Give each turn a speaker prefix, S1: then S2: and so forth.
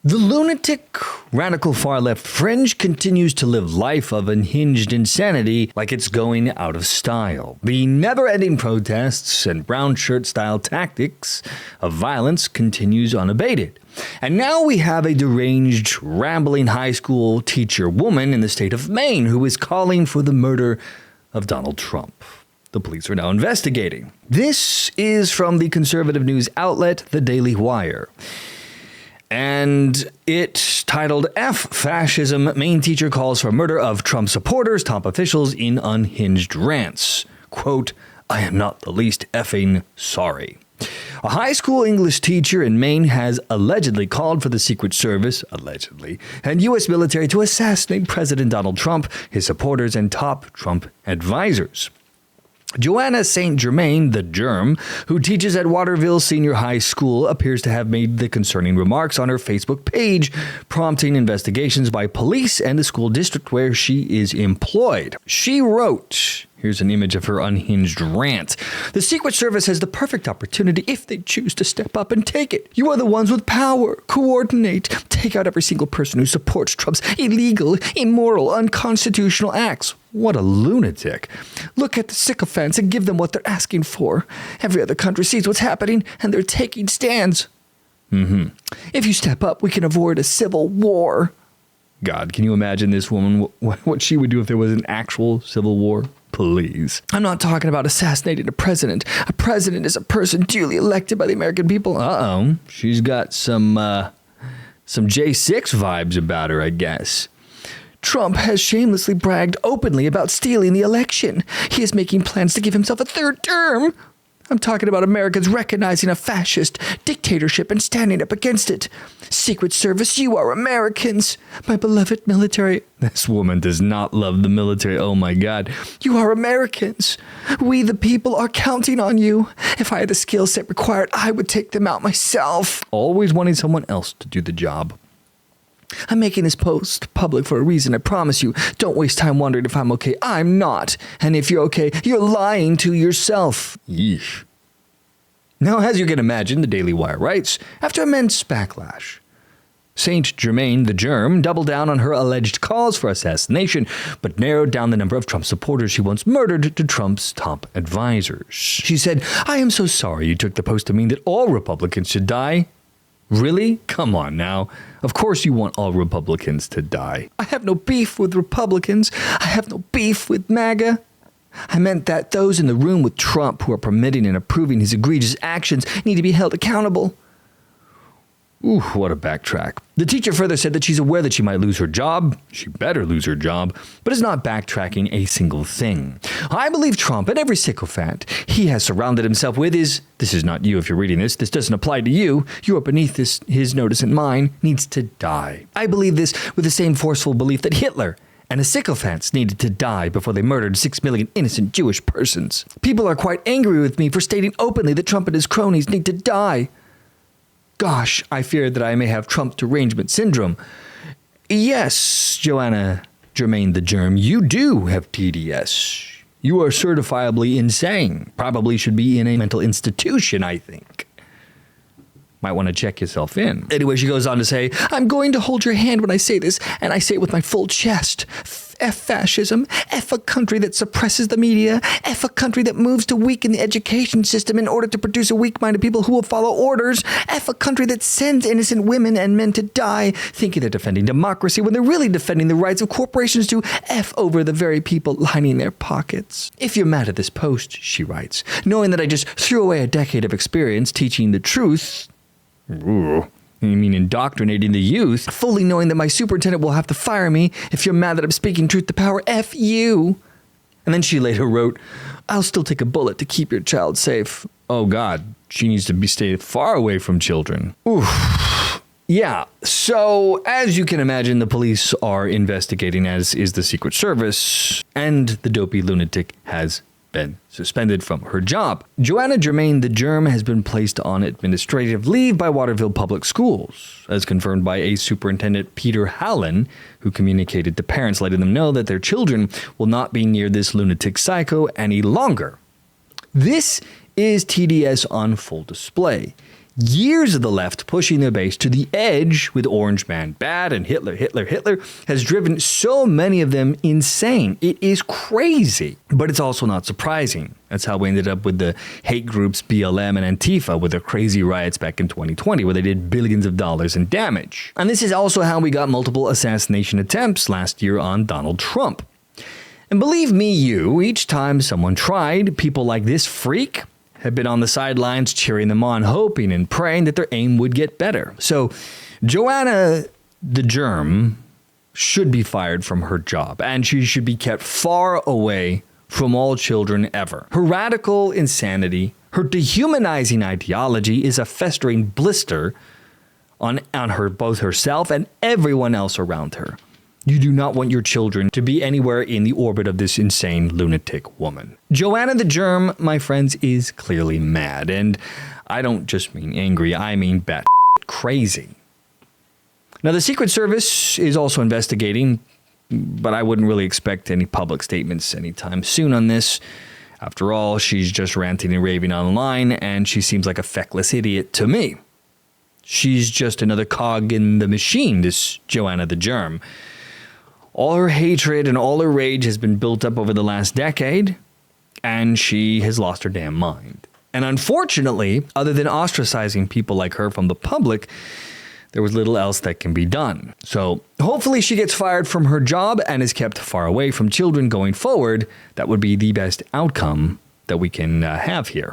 S1: The lunatic, radical far-left fringe continues to live life of unhinged insanity like it's going out of style. The never-ending protests and brown shirt-style tactics of violence continues unabated. And now we have a deranged, rambling high school teacher woman in the state of Maine who is calling for the murder of Donald Trump. The police are now investigating. This is from the conservative news outlet, The Daily Wire. And it's titled, F Fascism, Maine Teacher Calls for Murder of Trump Supporters, Top Officials in Unhinged Rants. Quote, I am not the least effing sorry. A high school English teacher in Maine has allegedly called for the Secret Service, and U.S. military to assassinate President Donald Trump, his supporters, and top Trump advisors. Joanna St. Germain, the Germ, who teaches at Waterville Senior High School, appears to have made the concerning remarks on her Facebook page, prompting investigations by police and the school district where she is employed. She wrote, here's an image of her unhinged rant. The Secret Service has the perfect opportunity if they choose to step up and take it. You are the ones with power. Coordinate. Take out every single person who supports Trump's illegal, immoral, unconstitutional acts. What a lunatic. Look at the sycophants and give them what they're asking for. Every other country sees what's happening and they're taking stands. If you step up, we can avoid a civil war. God, can you imagine this woman, what she would do if there was an actual civil war? Please. I'm not talking about assassinating a president. A president is a person duly elected by the American people. Uh-oh. She's got some J6 vibes about her, I guess. Trump has shamelessly bragged openly about stealing the election. He is making plans to give himself a third term. I'm talking about Americans recognizing a fascist dictatorship and standing up against it. Secret Service, you are Americans. My beloved military. This woman does not love the military. Oh my God. You are Americans. We, the people, are counting on you. If I had the skill set required, I would take them out myself. Always wanting someone else to do the job. I'm making this post public for a reason, I promise you. Don't waste time wondering if I'm okay. I'm not. And if you're okay, you're lying to yourself. Yeesh. Now, as you can imagine, the Daily Wire writes, after immense backlash, St. Germain, the Germ, doubled down on her alleged calls for assassination, but narrowed down the number of Trump supporters she once murdered to Trump's top advisors. She said, I am so sorry you took the post to mean that all Republicans should die. Really? Come on now. Of course you want all Republicans to die. I have no beef with Republicans. I have no beef with MAGA. I meant that those in the room with Trump who are permitting and approving his egregious actions need to be held accountable. Ooh, what a backtrack. The teacher further said that she's aware that she might lose her job. She better lose her job, but is not backtracking a single thing. I believe Trump and every sycophant he has surrounded himself with this is not you if you're reading this doesn't apply to you, you are beneath his notice and mine, needs to die. I believe this with the same forceful belief that Hitler and his sycophants needed to die before they murdered 6 million innocent Jewish persons. People are quite angry with me for stating openly that Trump and his cronies need to die. Gosh, I fear that I may have Trump derangement syndrome. Yes, Joanna Germain the Germ, you do have TDS. You are certifiably insane. Probably should be in a mental institution, I think. Might want to check yourself in. Anyway, she goes on to say, I'm going to hold your hand when I say this, and I say it with my full chest. F fascism, F a country that suppresses the media, F a country that moves to weaken the education system in order to produce a weak-minded people who will follow orders, F a country that sends innocent women and men to die, thinking they're defending democracy when they're really defending the rights of corporations to F over the very people lining their pockets. If you're mad at this post, she writes, knowing that I just threw away a decade of experience teaching the truth, ooh, I mean indoctrinating the youth, fully knowing that my superintendent will have to fire me if you're mad that I'm speaking truth to power, F you. And then she later wrote, I'll still take a bullet to keep your child safe. Oh God, she needs to stay far away from children. Oof. Yeah, so as you can imagine, the police are investigating, as is the Secret Service, and the dopey lunatic has been suspended from her job. Joanna Germain the Germ has been placed on administrative leave by Waterville Public Schools, as confirmed by a superintendent, Peter Hallen, who communicated to parents, letting them know that their children will not be near this lunatic psycho any longer. This is TDS on full display. Years of the left pushing their base to the edge with Orange Man bad and Hitler has driven so many of them insane. It is crazy, but it's also not surprising. That's how we ended up with the hate groups BLM and Antifa with their crazy riots back in 2020 where they did billions of dollars in damage. And this is also how we got multiple assassination attempts last year on Donald Trump. And believe me, each time someone tried, people like this freak have been on the sidelines cheering them on, hoping and praying that their aim would get better. So Joanna the Germ should be fired from her job, and she should be kept far away from all children ever. Her radical insanity, her dehumanizing ideology is a festering blister on her, both herself and everyone else around her. You do not want your children to be anywhere in the orbit of this insane lunatic woman. Joanna the Germ, my friends, is clearly mad. And I don't just mean angry, I mean bat crazy. Now, the Secret Service is also investigating, but I wouldn't really expect any public statements anytime soon on this. After all, she's just ranting and raving online, and she seems like a feckless idiot to me. She's just another cog in the machine, this Joanna the Germ. All her hatred and all her rage has been built up over the last decade, and she has lost her damn mind. And unfortunately, other than ostracizing people like her from the public, there was little else that can be done. So hopefully she gets fired from her job and is kept far away from children going forward. That would be the best outcome that we can have here.